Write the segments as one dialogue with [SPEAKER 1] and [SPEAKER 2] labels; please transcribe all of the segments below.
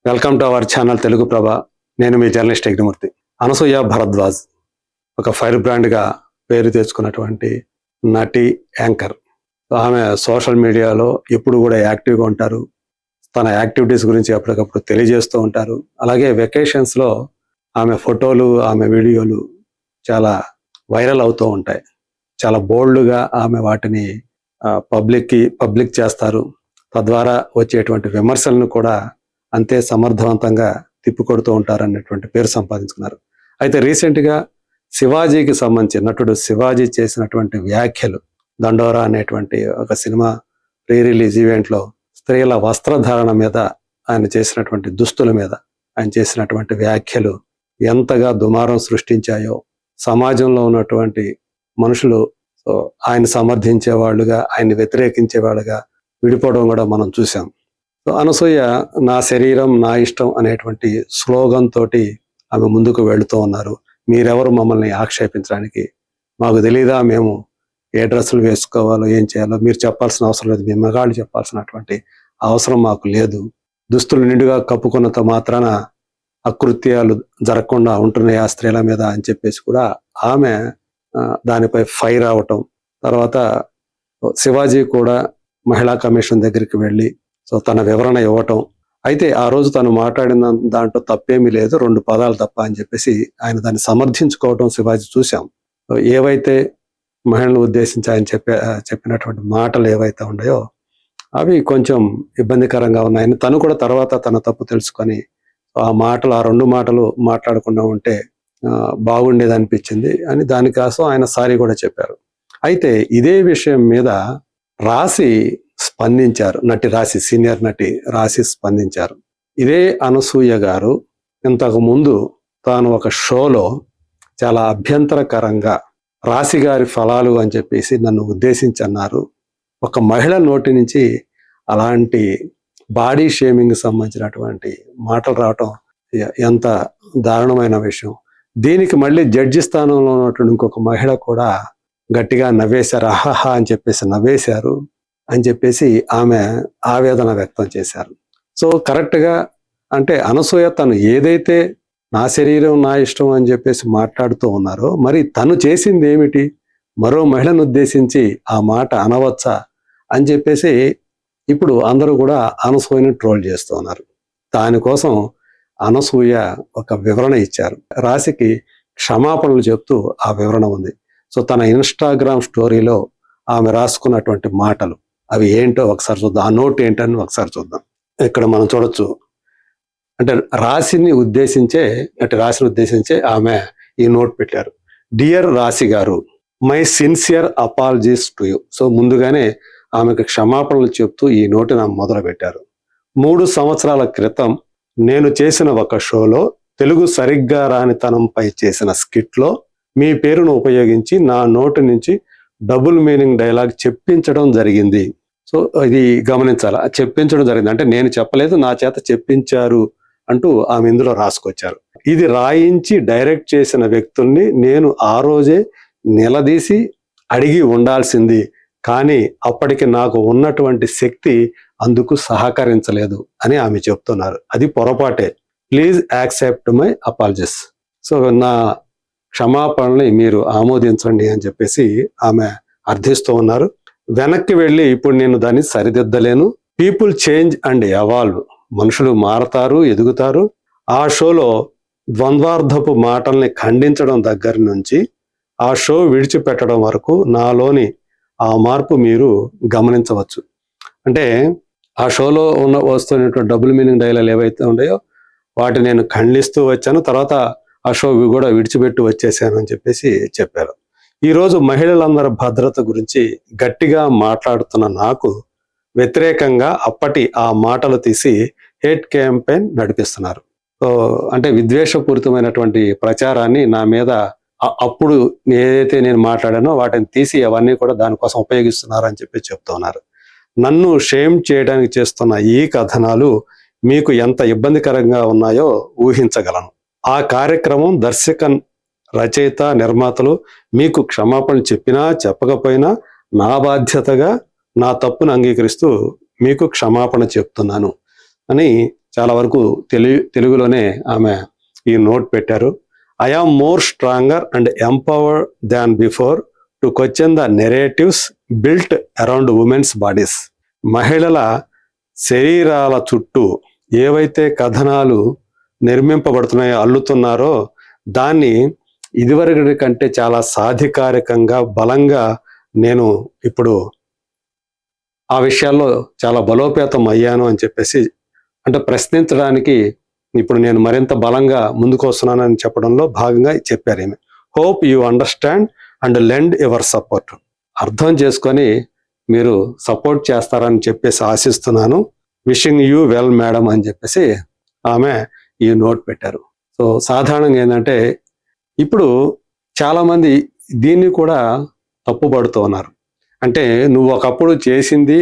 [SPEAKER 1] Welcome to our channel Telugu Prabha. నేను మీ journalist Yagnamurthy. Anasuya Bharadwaj ఒక ఫైర్ బ్రాండ్గా పేరు తెచ్చుకున్నటువంటి నటి, యాంకర్. ఆమె సోషల్ మీడియాలో ఎప్పుడు కూడా యాక్టివ్గా ఉంటారు. తన యాక్టివిటీస్ గురించి ఎప్పటికప్పుడు తెలియజేస్తూ ఉంటారు. అలాగే వెకేషన్స్లో ఆమె ఫోటోలు, ఆమె వీడియోలు చాలా వైరల్ అవుతూ ఉంటాయి. చాలా బోల్డ్గా ఆమె వాటిని పబ్లిక్ చేస్తారు. తద్వారా వచ్చేటువంటి విమర్శలను కూడా అంతే సమర్థవంతంగా తిప్పికొడుతూ ఉంటారన్నటువంటి పేరు సంపాదించుకున్నారు. అయితే రీసెంట్గా శివాజీకి సంబంధించి నటుడు శివాజీ చేసినటువంటి వ్యాఖ్యలు, దండోరా అనేటువంటి ఒక సినిమా ప్రీ రిలీజ్ ఈవెంట్లో స్త్రీల వస్త్రధారణ మీద, ఆయన చేసినటువంటి దుస్తుల మీద ఆయన చేసినటువంటి వ్యాఖ్యలు ఎంతగా దుమారం సృష్టించాయో, సమాజంలో ఉన్నటువంటి మనుషులు ఆయన సమర్థించే వాళ్ళుగా, ఆయన్ని వ్యతిరేకించే వాళ్ళుగా విడిపోవడం కూడా మనం చూసాం. అనసూయ నా శరీరం నా ఇష్టం అనేటువంటి స్లోగన్ తోటి ఆమె ముందుకు వెళుతూ ఉన్నారు. మీరెవరు మమ్మల్ని ఆక్షేపించడానికి? మాకు తెలీదా మేము ఏ డ్రెస్సులు వేసుకోవాలో, ఏం చేయాలో మీరు చెప్పాల్సిన అవసరం లేదు. మీ మగాళ్ళు చెప్పాల్సినటువంటి అవసరం మాకు లేదు. దుస్తులు నిండుగా కప్పుకున్నంత మాత్రాన అకృత్యాలు జరగకుండా ఉంటున్నాయి ఆ స్త్రీల మీద అని చెప్పేసి కూడా ఆమె దానిపై ఫైర్ అవటం. తర్వాత శివాజీ కూడా మహిళా కమిషన్ దగ్గరికి వెళ్ళి తన వివరణ ఇవ్వటం. అయితే ఆ రోజు తను మాట్లాడిన దాంట్లో తప్పేమీ లేదు, 2 పదాలు తప్ప అని చెప్పేసి ఆయన దాన్ని సమర్థించుకోవటం శివాజీ చూసాం. ఏవైతే మహిళలను ఉద్దేశించి ఆయన చెప్పినటువంటి మాటలు ఏవైతే ఉన్నాయో అవి కొంచెం ఇబ్బందికరంగా ఉన్నాయని తను కూడా తర్వాత తన తప్పు తెలుసుకొని ఆ 2 మాటలు మాట్లాడకుండా ఉంటే బాగుండేది అనిపించింది అని దానికోసం ఆయన సారీ కూడా చెప్పారు. అయితే ఇదే విషయం మీద రాశి స్పందించారు. సీనియర్ నటి రాశి స్పందించారు. ఇదే అనసూయ గారు ఇంతకు ముందు తాను ఒక షోలో చాలా అభ్యంతరకరంగా రాశి గారి ఫలాలు అని చెప్పేసి నన్ను ఉద్దేశించి అన్నారు. ఒక మహిళ నోటి నుంచి అలాంటి బాడీ షేమింగ్ సంబంధించినటువంటి మాటలు రావటం ఎంత దారుణమైన విషయం. దీనికి మళ్ళీ జడ్జి స్థానంలో ఉన్నటువంటి ఇంకొక మహిళ కూడా గట్టిగా నవ్వేశారు. అహహా అని చెప్పేసి నవ్వేశారు అని చెప్పేసి ఆమె ఆవేదన వ్యక్తం చేశారు. సో కరెక్ట్గా అంటే అనసూయ తను ఏదైతే నా శరీరం నా ఇష్టం అని చెప్పేసి మాట్లాడుతూ ఉన్నారో, మరి తను చేసింది ఏమిటి? మరో మహిళను ఉద్దేశించి ఆ మాట అనవచ్చా అని చెప్పేసి ఇప్పుడు అందరూ కూడా అనసూయని ట్రోల్ చేస్తూ ఉన్నారు. దానికోసం అనసూయ ఒక వివరణ ఇచ్చారు. రాశికి క్షమాపణలు చెప్తూ ఆ వివరణ ఉంది. సో తన ఇన్స్టాగ్రామ్ స్టోరీలో ఆమె రాసుకున్నటువంటి మాటలు అవి ఏంటో ఒకసారి చూద్దాం. ఆ నోట్ ఏంటని ఒకసారి చూద్దాం. ఇక్కడ మనం చూడొచ్చు. అంటే రాశిని ఉద్దేశించే ఆమె ఈ నోట్ పెట్టారు. డియర్ రాశి గారు, my sincere apologies to you. So ముందుగానే ఆమెకు క్షమాపణలు చెప్తూ ఈ నోటును మొదలు పెట్టారు. 3 సంవత్సరాల క్రితం నేను చేసిన ఒక షోలో తెలుగు సరిగ్గా రానితనంపై చేసిన స్కిట్లో మీ పేరును ఉపయోగించి నా నోటి నుంచి డబుల్ మీనింగ్ డైలాగ్ చెప్పించడం జరిగింది. సో ఇది గమనించాలి. చెప్పించడం జరిగింది అంటే నేను చెప్పలేదు, నా చేత చెప్పించారు అంటూ ఆమె ఇందులో రాసుకొచ్చారు. ఇది రాయించి డైరెక్ట్ చేసిన వ్యక్తుల్ని నేను ఆ రోజే నిలదీసి అడిగి ఉండాల్సింది, కానీ అప్పటికి నాకు ఉన్నటువంటి శక్తి అందుకు సహకరించలేదు అని ఆమె చెప్తున్నారు. అది పొరపాటే. Please accept my apologies. So నా క్షమాపణని మీరు ఆమోదించండి అని చెప్పేసి ఆమె అర్థిస్తూ ఉన్నారు. వెనక్కి వెళ్ళి ఇప్పుడు నేను దాన్ని సరిదిద్దలేను. People change and evolve. మనుషులు మారతారు, ఎదుగుతారు. ఆ షోలో ద్వంద్వార్థపు మాటల్ని ఖండించడం దగ్గర నుంచి ఆ షో విడిచిపెట్టడం వరకు నాలోని ఆ మార్పు మీరు గమనించవచ్చు. అంటే ఆ షోలో వస్తున్నటువంటి డబుల్ మీనింగ్ డైలాగ్ ఏవైతే ఉన్నాయో వాటిని నేను ఖండిస్తూ వచ్చాను. తర్వాత ఆ షో కూడా విడిచిపెట్టి వచ్చేసాను అని చెప్పేసి చెప్పారు. ఈరోజు మహిళలందరి భద్రత గురించి గట్టిగా మాట్లాడుతున్న నాకు వ్యతిరేకంగా అప్పటి ఆ మాటలు తీసి హేట్ క్యాంపెయిన్ నడిపిస్తున్నారు. అంటే విద్వేషపూరితమైనటువంటి ప్రచారాన్ని నా మీద అప్పుడు ఏదైతే నేను మాట్లాడానో వాటిని తీసి అవన్నీ కూడా దానికోసం ఉపయోగిస్తున్నారు అని చెప్పి చెప్తున్నారు. నన్ను షేమ్ చేయడానికి చేస్తున్న ఈ కథనాలు మీకు ఎంత ఇబ్బందికరంగా ఉన్నాయో ఊహించగలను. ఆ కార్యక్రమం రచయిత, నిర్మాతలు మీకు క్షమాపణ చెప్పినా చెప్పకపోయినా నా బాధ్యతగా నా తప్పును అంగీకరిస్తూ మీకు క్షమాపణ చెప్తున్నాను అని చాలా వరకు తెలుగులోనే ఆమె ఈ నోట్ పెట్టారు. I am more stronger and empowered than before to question the narratives built around women's bodies. మహిళల శరీరాల చుట్టూ ఏవైతే కథనాలు నిర్మింపబడుతున్నాయో, అల్లుతున్నారో, దాన్ని ఇదివరకటి కంటే చాలా సాధికారికంగా బలంగా నేను ఇప్పుడు ఆ విషయాల్లో చాలా బలోపేతం అయ్యాను అని చెప్పేసి, అంటే ప్రశ్నించడానికి ఇప్పుడు నేను మరింత బలంగా ముందుకు వస్తున్నానని చెప్పడంలో భాగంగా చెప్పారు ఈమె. Hope you understand and lend your support. అర్థం చేసుకొని మీరు సపోర్ట్ చేస్తారని చెప్పేసి ఆశిస్తున్నాను. విషింగ్ యూ వెల్ మేడం అని చెప్పేసి ఆమె ఈ నోట్ పెట్టారు. సో సాధారణంగా ఏంటంటే ఇప్పుడు చాలామంది దీన్ని కూడా తప్పుపడుతూ ఉన్నారు. అంటే నువ్వు ఒకప్పుడు చేసింది,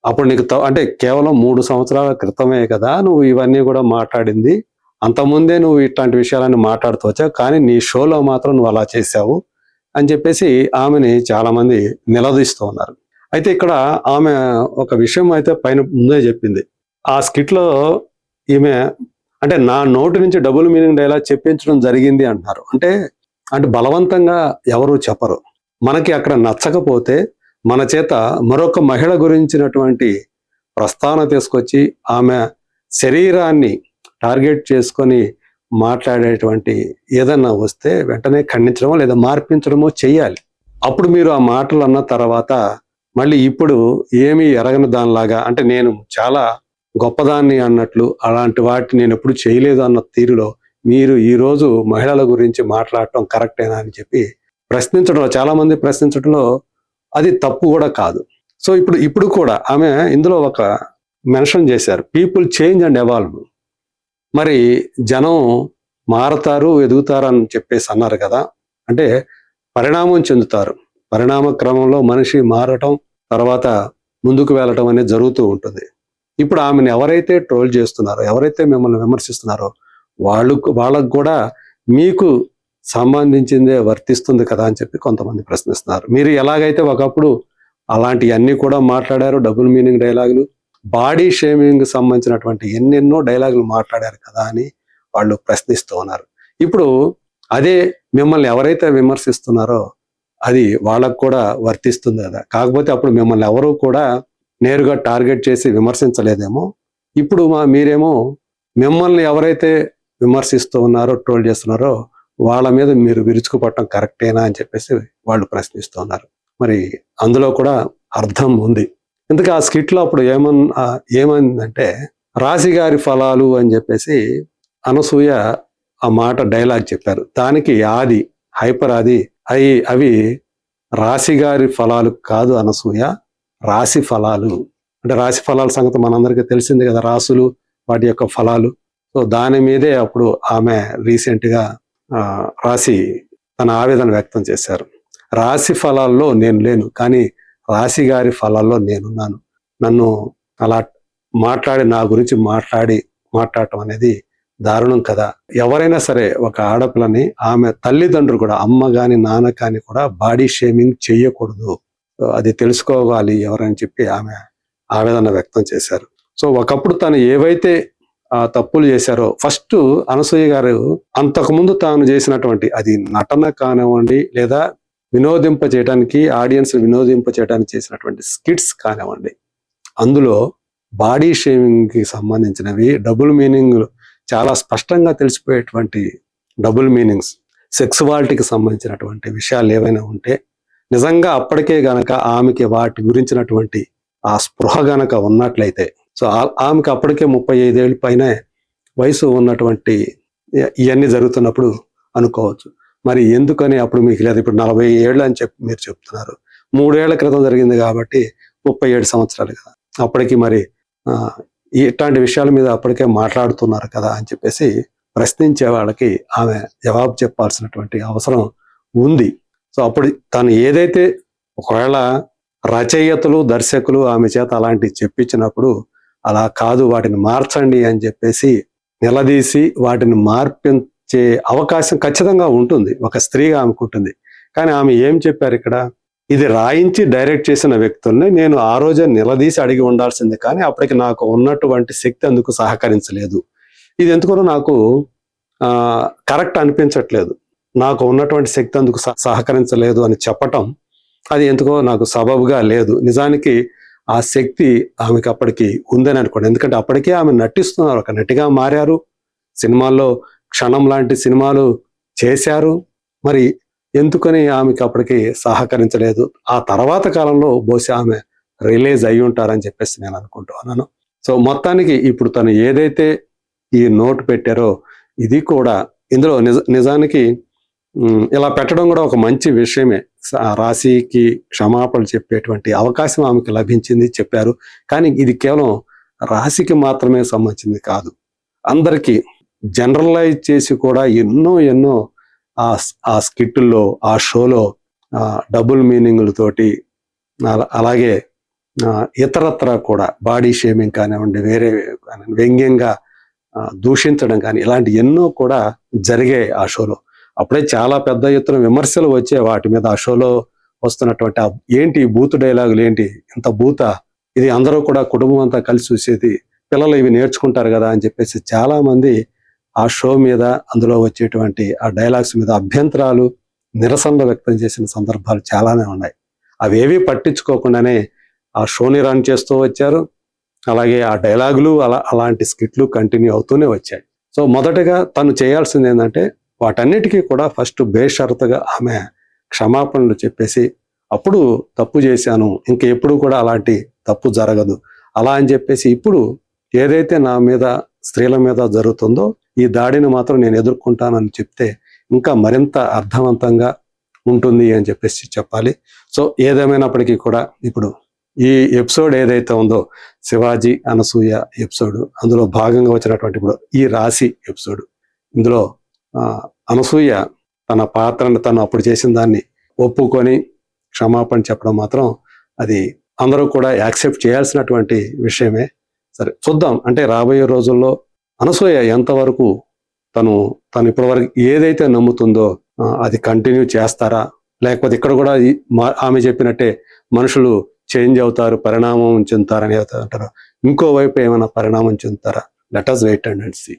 [SPEAKER 1] అప్పుడు నీకు అంటే కేవలం 3 సంవత్సరాల క్రితమే కదా నువ్వు ఇవన్నీ కూడా మాట్లాడింది, అంతకుముందే నువ్వు ఇట్లాంటి విషయాలన్నీ మాట్లాడుతూ వచ్చావు, కానీ నీ షోలో మాత్రం నువ్వు అలా చేశావు అని చెప్పేసి ఆమెని చాలామంది నిలదీస్తూ ఉన్నారు. అయితే ఇక్కడ ఆమె ఒక విషయం అయితే పైన ముందే చెప్పింది. ఆ స్కిట్లో ఈమె అంటే నా నోటి నుంచి డబుల్ మీనింగ్ డైలాగ్ చెప్పించడం జరిగింది అంటున్నారు. అంటే బలవంతంగా ఎవరు చెప్పరు. మనకి అక్కడ నచ్చకపోతే మన చేత మరొక మహిళ గురించినటువంటి ప్రస్తావన తీసుకొచ్చి ఆమె శరీరాన్ని టార్గెట్ చేసుకొని మాట్లాడేటువంటి ఏదన్నా వస్తే వెంటనే ఖండించడమో లేదా మార్పించడమో చెయ్యాలి. అప్పుడు మీరు ఆ మాటలు అన్న తర్వాత మళ్ళీ ఇప్పుడు ఏమీ ఎరగని దానిలాగా, అంటే నేను చాలా గొప్పదాన్ని అన్నట్లు, అలాంటి వాటిని నేను ఎప్పుడు చేయలేదు అన్న తీరులో మీరు ఈరోజు మహిళల గురించి మాట్లాడటం కరెక్టేనా అని చెప్పి ప్రశ్నించడంలో, చాలా మంది ప్రశ్నించడంలో అది తప్పు కూడా కాదు. సో ఇప్పుడు కూడా ఆమె ఇందులో ఒక మెన్షన్ చేశారు, పీపుల్ చేంజ్ అండ్ ఎవాల్వ్. మరి జనం మారతారు, ఎదుగుతారు అని చెప్పేసి అన్నారు కదా. అంటే పరిణామం చెందుతారు. పరిణామ క్రమంలో మనిషి మారటం, తర్వాత ముందుకు వెళ్ళటం అనేది జరుగుతూ ఉంటుంది. ఇప్పుడు ఆమెను ఎవరైతే ట్రోల్ చేస్తున్నారో, ఎవరైతే మిమ్మల్ని విమర్శిస్తున్నారో వాళ్ళకు కూడా మీకు సంబంధించిందే వర్తిస్తుంది కదా అని చెప్పి కొంతమంది ప్రశ్నిస్తున్నారు. మీరు ఎలాగైతే ఒకప్పుడు అలాంటివన్నీ కూడా మాట్లాడారు, డబుల్ మీనింగ్ డైలాగులు, బాడీ షేమింగ్ సంబంధించినటువంటి ఎన్నెన్నో డైలాగులు మాట్లాడారు కదా అని వాళ్ళు ప్రశ్నిస్తూ ఉన్నారు. ఇప్పుడు అదే మిమ్మల్ని ఎవరైతే విమర్శిస్తున్నారో అది వాళ్ళకు కూడా వర్తిస్తుంది కదా. కాకపోతే అప్పుడు మిమ్మల్ని ఎవరు కూడా నేరుగా టార్గెట్ చేసి విమర్శించలేదేమో. ఇప్పుడు మీరేమో మిమ్మల్ని ఎవరైతే విమర్శిస్తూ ఉన్నారో, ట్రోల్ చేస్తున్నారో వాళ్ళ మీద మీరు విరుచుకుపడటం కరెక్టేనా అని చెప్పేసి వాళ్ళు ప్రశ్నిస్తూ ఉన్నారు. మరి అందులో కూడా అర్థం ఉంది. ఇంతకు ఆ స్కిట్లో అప్పుడు ఏమైందంటే రాశిగారి ఫలాలు అని చెప్పేసి అనసూయ ఆ మాట డైలాగ్ చెప్పారు. దానికి ఆది హైపర్ ఆది అవి రాశిగారి ఫలాలు కాదు అనసూయ, రాశి ఫలాలు. అంటే రాశి ఫలాల సంగతి మనందరికీ తెలిసింది కదా, రాసులు వాటి యొక్క ఫలాలు. సో దాని మీదే అప్పుడు ఆమె రీసెంట్గా రాసి తన ఆవేదన వ్యక్తం చేశారు. రాశి ఫలాల్లో నేను లేను, కానీ రాశి గారి ఫలాల్లో నేనున్నాను. నన్ను అలా నా గురించి మాట్లాడటం అనేది దారుణం కదా. ఎవరైనా సరే ఒక ఆడపిల్లని ఆమె తల్లిదండ్రులు కూడా, అమ్మ కానీ నాన్న కానీ కూడా బాడీ షేమింగ్ చేయకూడదు, అది తెలుసుకోవాలి ఎవరని చెప్పి ఆమె ఆవేదన వ్యక్తం చేశారు. సో ఒకప్పుడు తను ఏవైతే తప్పులు చేశారో, ఫస్ట్ అనసూయ గారు అంతకుముందు తాను చేసినటువంటి అది నటన కానివ్వండి, లేదా వినోదింప చేయడానికి, ఆడియన్స్ వినోదింప చేయడానికి చేసినటువంటి స్కిట్స్ కానివ్వండి, అందులో బాడీ షేమింగ్కి సంబంధించినవి, డబుల్ మీనింగ్ చాలా స్పష్టంగా తెలిసిపోయేటువంటి డబుల్ మీనింగ్స్, సెక్సువాలిటీకి సంబంధించినటువంటి విషయాలు ఏవైనా ఉంటే నిజంగా అప్పటికే గనక ఆమెకి వాటి గురించినటువంటి ఆ స్పృహ గనక ఉన్నట్లయితే, సో ఆమెకి అప్పటికే 35 ఏళ్ళ పైన వయసు ఉన్నటువంటి ఇవన్నీ జరుగుతున్నప్పుడు అనుకోవచ్చు, మరి ఎందుకని అప్పుడు మీకు లేదు, ఇప్పుడు 40 ఏళ్ళు అని మీరు చెప్తున్నారు, 3 ఏళ్ల క్రితం జరిగింది కాబట్టి 37 సంవత్సరాలు కదా, అప్పటికి మరి ఇట్లాంటి విషయాల మీద అప్పటికే మాట్లాడుతున్నారు కదా అని చెప్పేసి ప్రశ్నించే వాళ్ళకి ఆమె జవాబు చెప్పాల్సినటువంటి అవసరం ఉంది. సో అప్పుడు తను ఏదైతే ఒకవేళ రచయితలు, దర్శకులు ఆమె చేత అలాంటివి చెప్పించినప్పుడు అలా కాదు, వాటిని మార్చండి అని చెప్పేసి నిలదీసి వాటిని మార్పించే అవకాశం ఖచ్చితంగా ఉంటుంది, ఒక స్త్రీగా ఆమెకు ఉంటుంది. కానీ ఆమె ఏం చెప్పారు ఇక్కడ, ఇది రాయించి డైరెక్ట్ చేసిన వ్యక్తుల్ని నేను ఆ రోజే నిలదీసి అడిగి ఉండాల్సిందే, కానీ అప్పటికి నాకు ఉన్నటువంటి శక్తి అందుకు సహకరించలేదు. ఇది ఎందుకనో నాకు కరెక్ట్ అనిపించట్లేదు. నాకు ఉన్నటువంటి శక్తి అందుకు సహకరించలేదు అని చెప్పటం అది ఎందుకో నాకు సబబుగా లేదు. నిజానికి ఆ శక్తి ఆమెకి అప్పటికి ఉందని అనుకోండి. ఎందుకంటే అప్పటికే ఆమె నటిస్తున్నారు, ఒక నటిగా మారారు, సినిమాల్లో క్షణం లాంటి సినిమాలు చేశారు. మరి ఎందుకని ఆమెకి అప్పటికి సహకరించలేదు? ఆ తర్వాత కాలంలో బహుశా ఆమె రిలీజ్ అయి ఉంటారని చెప్పేసి నేను అనుకుంటున్నాను. సో మొత్తానికి ఇప్పుడు తను ఏదైతే ఈ నోట్ పెట్టారో ఇది కూడా ఇందులో నిజానికి ఇలా పెట్టడం కూడా ఒక మంచి విషయమే. రాశికి క్షమాపణలు చెప్పేటువంటి అవకాశం ఆమెకి లభించింది, చెప్పారు. కానీ ఇది కేవలం రాశికి మాత్రమే సంబంధించింది కాదు, అందరికీ జనరలైజ్ చేసి కూడా ఎన్నో ఆ స్కిట్టుల్లో, ఆ షోలో డబుల్ మీనింగులతోటి, అలాగే ఇతరత్ర కూడా బాడీ షేమింగ్ కానివ్వండి, వేరే వ్యంగ్యంగా దూషించడం కానీ ఇలాంటి ఎన్నో కూడా జరిగాయి ఆ షోలో. అప్పుడే చాలా పెద్ద ఎత్తున విమర్శలు వచ్చే వాటి మీద. ఆ షోలో వస్తున్నటువంటి ఏంటి బూతు డైలాగులు, ఏంటి ఇంత బూత, ఇది అందరూ కూడా కుటుంబం అంతా కలిసి చూసేది, పిల్లలు ఇవి నేర్చుకుంటారు కదా అని చెప్పేసి చాలా మంది ఆ షో మీద, అందులో వచ్చేటువంటి ఆ డైలాగ్స్ మీద అభ్యంతరాలు, నిరసనలు వ్యక్తం చేసిన సందర్భాలు చాలానే ఉన్నాయి. అవేవి పట్టించుకోకుండానే ఆ షోని రన్ చేస్తూ వచ్చారు. అలాగే ఆ డైలాగులు అలాంటి స్కిట్లు కంటిన్యూ అవుతూనే వచ్చాయి. సో మొదటగా తను చేయాల్సింది ఏంటంటే వాటన్నిటికీ కూడా ఫస్ట్ బేషరతుగా ఆమె క్షమాపణలు చెప్పేసి, అప్పుడు తప్పు చేశాను, ఇంక ఎప్పుడు కూడా అలాంటి తప్పు జరగదు అలా అని చెప్పేసి, ఇప్పుడు ఏదైతే నా మీద, స్త్రీల మీద జరుగుతుందో ఈ దాడిని మాత్రం నేను ఎదుర్కొంటానని చెప్తే ఇంకా మరింత అర్థవంతంగా ఉంటుంది అని చెప్పేసి చెప్పాలి. సో ఏదేమైనప్పటికీ కూడా ఇప్పుడు ఈ ఎపిసోడ్ ఏదైతే ఉందో శివాజీ అనసూయ ఎపిసోడ్, అందులో భాగంగా వచ్చినటువంటి ఇప్పుడు ఈ రాశి ఎపిసోడ్, ఇందులో అనసూయ తన పాత్రను తను అప్పుడు చేసిన దాన్ని ఒప్పుకొని క్షమాపణ చెప్పడం మాత్రం అది అందరూ కూడా యాక్సెప్ట్ చేయాల్సినటువంటి విషయమే. సరే చూద్దాం, అంటే రాబోయే రోజుల్లో అనసూయ ఎంతవరకు తను ఇప్పటివరకు ఏదైతే నమ్ముతుందో అది కంటిన్యూ చేస్తారా, లేకపోతే ఇక్కడ కూడా ఆమె చెప్పినట్టే మనుషులు చేంజ్ అవుతారు, పరిణామం చెందుతారని అంటారు, ఇంకోవైపు ఏమైనా పరిణామం చెందుతారా? Let us wait and see.